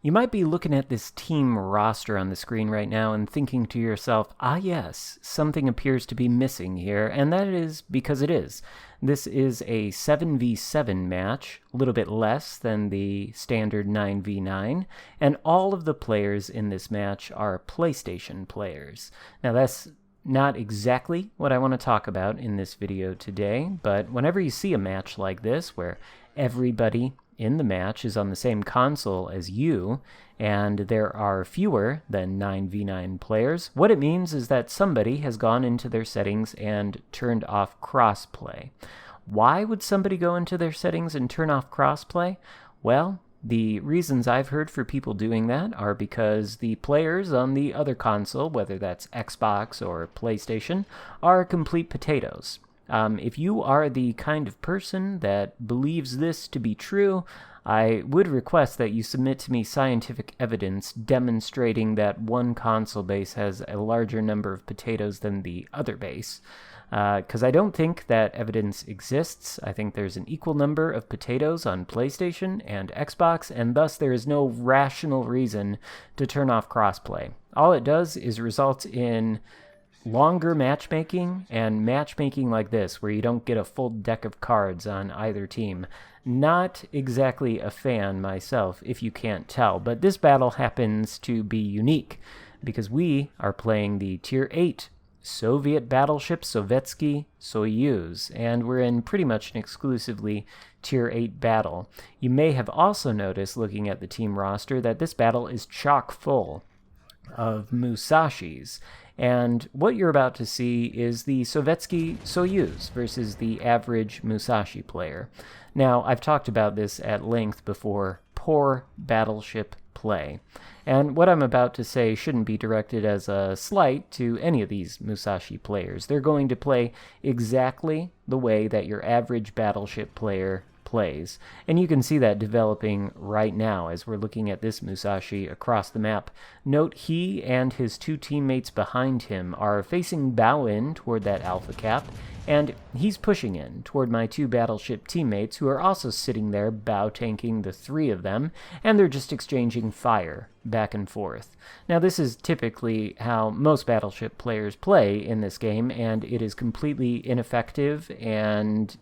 You might be looking at this team roster on the screen right now and thinking to yourself, ah yes, something appears to be missing here, and that is because it is. This is a 7v7 match, a little bit less than the standard 9v9, and all of the players in this match are PlayStation players. Now that's not exactly what I want to talk about in this video today, but whenever you see a match like this where everybody in the match is on the same console as you, and there are fewer than 9v9 players, what it means is that somebody has gone into their settings and turned off crossplay. Why would somebody go into their settings and turn off crossplay? Well, the reasons I've heard for people doing that are because the players on the other console, whether that's Xbox or PlayStation, are complete potatoes. If you are the kind of person that believes this to be true, I would request that you submit to me scientific evidence demonstrating that one console base has a larger number of potatoes than the other base. Because I don't think that evidence exists. I think there's an equal number of potatoes on PlayStation and Xbox, and thus there is no rational reason to turn off crossplay. All it does is result in longer matchmaking, and matchmaking like this, where you don't get a full deck of cards on either team. Not exactly a fan myself, if you can't tell, but this battle happens to be unique, because we are playing the Tier 8 Soviet battleship Sovetsky Soyuz, and we're in pretty much an exclusively Tier 8 battle. You may have also noticed, looking at the team roster, that this battle is chock full of Musashis. And what you're about to see is the Sovetsky Soyuz versus the average Musashi player. Now, I've talked about this at length before: poor battleship play. And what I'm about to say shouldn't be directed as a slight to any of these Musashi players. They're going to play exactly the way that your average battleship player plays. And you can see that developing right now as we're looking at this Musashi across the map. Note he and his two teammates behind him are facing bow in toward that alpha cap, and he's pushing in toward my two battleship teammates who are also sitting there bow tanking the three of them, and they're just exchanging fire back and forth. Now this is typically how most battleship players play in this game, and it is completely ineffective and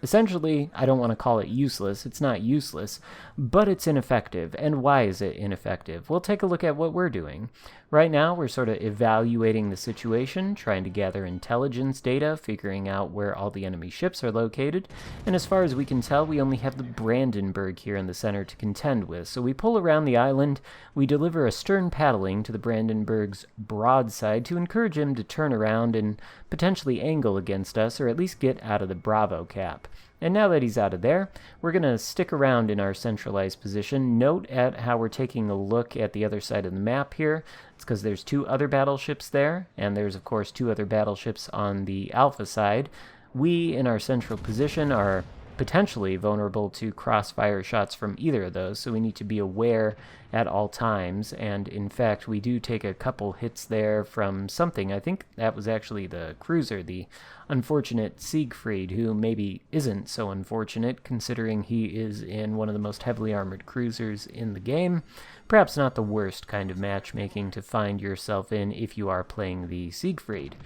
essentially, I don't want to call it useless. It's not useless, but it's ineffective. And why is it ineffective? We'll take a look at what we're doing. Right now, we're sort of evaluating the situation, trying to gather intelligence data, figuring out where all the enemy ships are located. And as far as we can tell, we only have the Brandenburg here in the center to contend with. So we pull around the island, we deliver a stern paddling to the Brandenburg's broadside to encourage him to turn around and potentially angle against us, or at least get out of the Bravo cap. And now that he's out of there, we're going to stick around in our centralized position. Note at how we're taking a look at the other side of the map here. It's because there's two other battleships there, and there's of course two other battleships on the alpha side. We, in our central position, are potentially vulnerable to crossfire shots from either of those, so we need to be aware at all times. And in fact, we do take a couple hits there from something. I think that was actually the cruiser, the unfortunate Siegfried, who maybe isn't so unfortunate considering he is in one of the most heavily armored cruisers in the game. Perhaps not the worst kind of matchmaking to find yourself in if you are playing the Siegfried.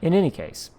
In any case,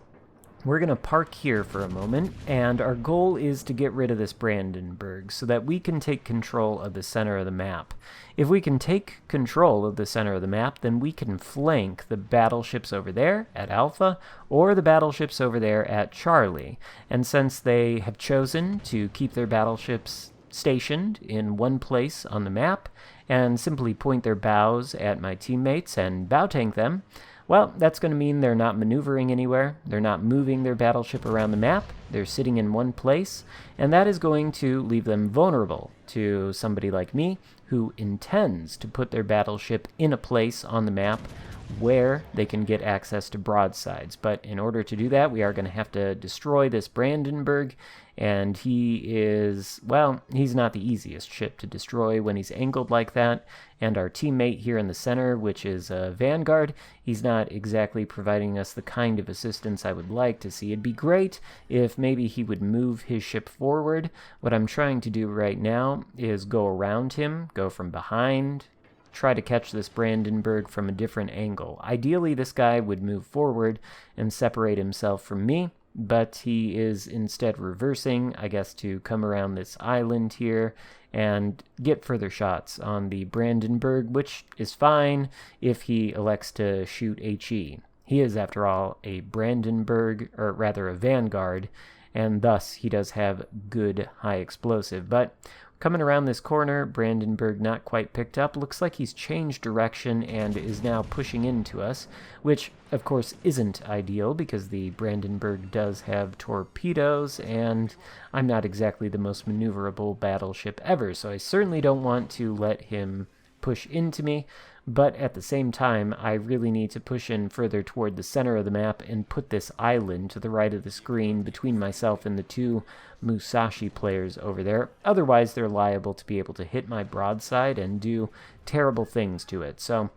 we're going to park here for a moment, and our goal is to get rid of this Brandenburg so that we can take control of the center of the map. If we can take control of the center of the map, then we can flank the battleships over there at Alpha or the battleships over there at Charlie. And since they have chosen to keep their battleships stationed in one place on the map and simply point their bows at my teammates and bow tank them, well, that's going to mean they're not maneuvering anywhere, they're not moving their battleship around the map, they're sitting in one place, and that is going to leave them vulnerable to somebody like me who intends to put their battleship in a place on the map where they can get access to broadsides. But in order to do that, we are going to have to destroy this Brandenburg, and he is, well, he's not the easiest ship to destroy when he's angled like that. And our teammate here in the center, which is Vanguard, he's not exactly providing us the kind of assistance I would like to see. It'd be great if if maybe he would move his ship forward. What I'm trying to do right now is go around him, go from behind, try to catch this Brandenburg from a different angle. Ideally, this guy would move forward and separate himself from me, but he is instead reversing, I guess, to come around this island here and get further shots on the Brandenburg, which is fine if he elects to shoot HE. He is, after all, a Brandenburg, or rather a Vanguard, and thus he does have good high explosive. But coming around this corner, Brandenburg not quite picked up. Looks like he's changed direction and is now pushing into us, which of course isn't ideal because the Brandenburg does have torpedoes, and I'm not exactly the most maneuverable battleship ever, so I certainly don't want to let him push into me. But at the same time, I really need to push in further toward the center of the map and put this island to the right of the screen between myself and the two Musashi players over there. Otherwise, they're liable to be able to hit my broadside and do terrible things to it. So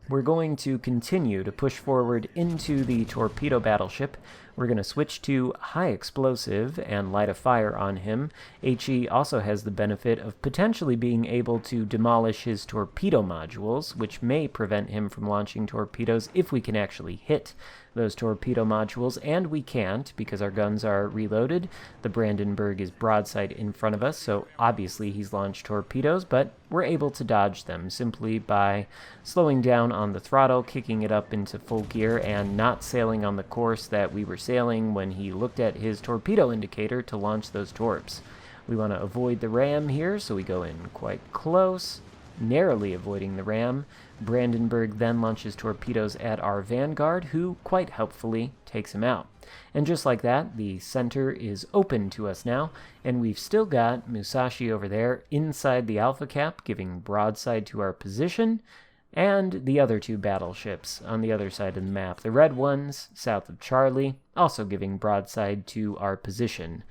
we're going to continue to push forward into the torpedo battleship. We're going to switch to high explosive and light a fire on him. HE also has the benefit of potentially being able to demolish his torpedo modules, which may prevent him from launching torpedoes if we can actually hit those torpedo modules, and we can't because our guns are reloaded. The Brandenburg is broadside in front of us, so obviously he's launched torpedoes, but we're able to dodge them simply by slowing down on the throttle, kicking it up into full gear, and not sailing on the course that we were sailing when he looked at his torpedo indicator to launch those torps. We want to avoid the ram here, so we go in quite close, narrowly avoiding the ram. Brandenburg then launches torpedoes at our Vanguard, who quite helpfully takes him out. And just like that, the center is open to us now, and we've still got Musashi over there inside the Alpha Cap, giving broadside to our position, and the other two battleships on the other side of the map. The red ones, south of Charlie, also giving broadside to our position.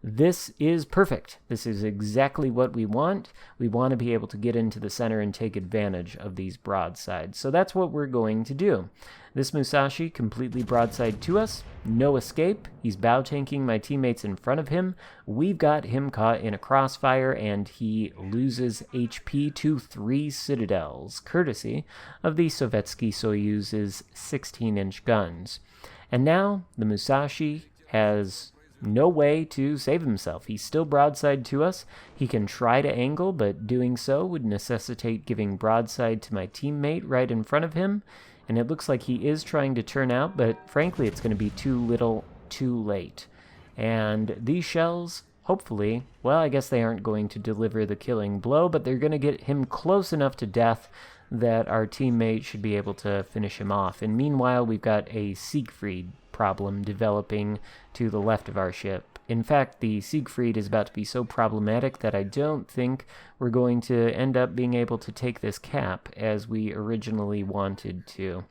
This is perfect. This is exactly what we want. We want to be able to get into the center and take advantage of these broadsides. So that's what we're going to do. This Musashi completely broadside to us. No escape. He's bow tanking my teammates in front of him. We've got him caught in a crossfire, and he loses HP to 3 citadels, courtesy of the Sovetsky Soyuz's 16-inch guns. And now the Musashi has no way to save himself. He's still broadside to us. He can try to angle, but doing so would necessitate giving broadside to my teammate right in front of him. And it looks like he is trying to turn out, but frankly it's going to be too little, too late. And these shells, hopefully, well, I guess they aren't going to deliver the killing blow, but they're going to get him close enough to death that our teammate should be able to finish him off. And meanwhile, we've got a Siegfried problem developing to the left of our ship. In fact, the Siegfried is about to be so problematic that I don't think we're going to end up being able to take this cap as we originally wanted to.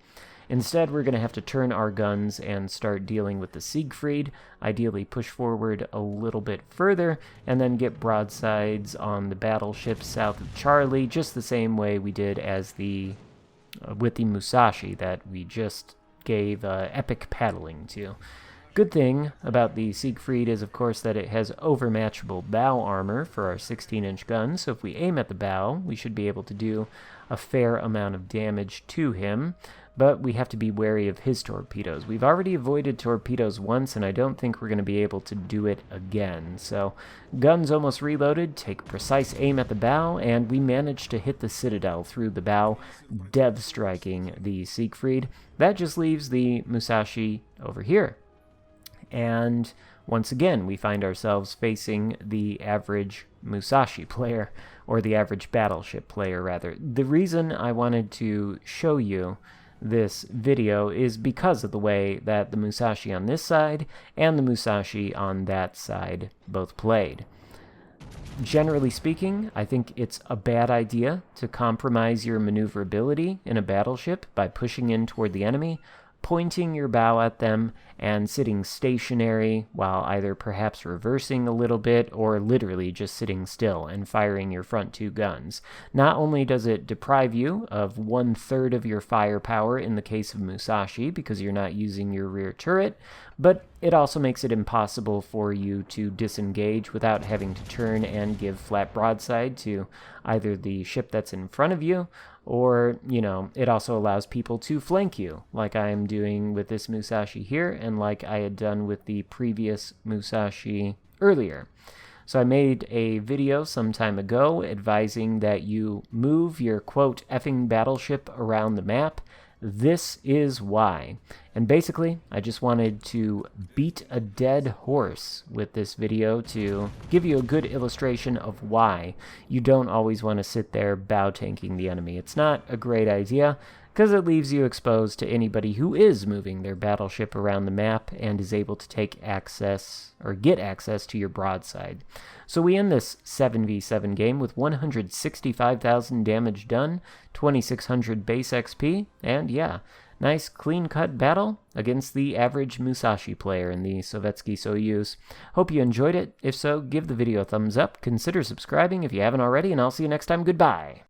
Instead, we're going to have to turn our guns and start dealing with the Siegfried, ideally push forward a little bit further, and then get broadsides on the battleship south of Charlie, just the same way we did as with the Musashi that we just gave epic paddling to. Good thing about the Siegfried is, of course, that it has overmatchable bow armor for our 16-inch gun, so if we aim at the bow, we should be able to do a fair amount of damage to him, but we have to be wary of his torpedoes. We've already avoided torpedoes once, and I don't think we're going to be able to do it again. So, guns almost reloaded, take precise aim at the bow, and we managed to hit the citadel through the bow, dev striking the Siegfried. That just leaves the Musashi over here. And once again, we find ourselves facing the average Musashi player, or the average battleship player, rather. The reason I wanted to show you this video is because of the way that the Musashi on this side and the Musashi on that side both played. Generally speaking, I think it's a bad idea to compromise your maneuverability in a battleship by pushing in toward the enemy, pointing your bow at them, and sitting stationary while either perhaps reversing a little bit or literally just sitting still and firing your front two guns. Not only does it deprive you of 1/3 of your firepower in the case of Musashi because you're not using your rear turret, but it also makes it impossible for you to disengage without having to turn and give flat broadside to either the ship that's in front of you, or, it also allows people to flank you, like I am doing with this Musashi here, and like I had done with the previous Musashi earlier. So I made a video some time ago advising that you move your, quote, effing battleship around the map. This is why. And basically, I just wanted to beat a dead horse with this video to give you a good illustration of why you don't always want to sit there bow tanking the enemy. It's not a great idea, because it leaves you exposed to anybody who is moving their battleship around the map and is able to take access or get access to your broadside. So we end this 7v7 game with 165,000 damage done, 2,600 base XP, and yeah, nice clean-cut battle against the average Musashi player in the Sovetsky Soyuz. Hope you enjoyed it. If so, give the video a thumbs up, consider subscribing if you haven't already, and I'll see you next time. Goodbye!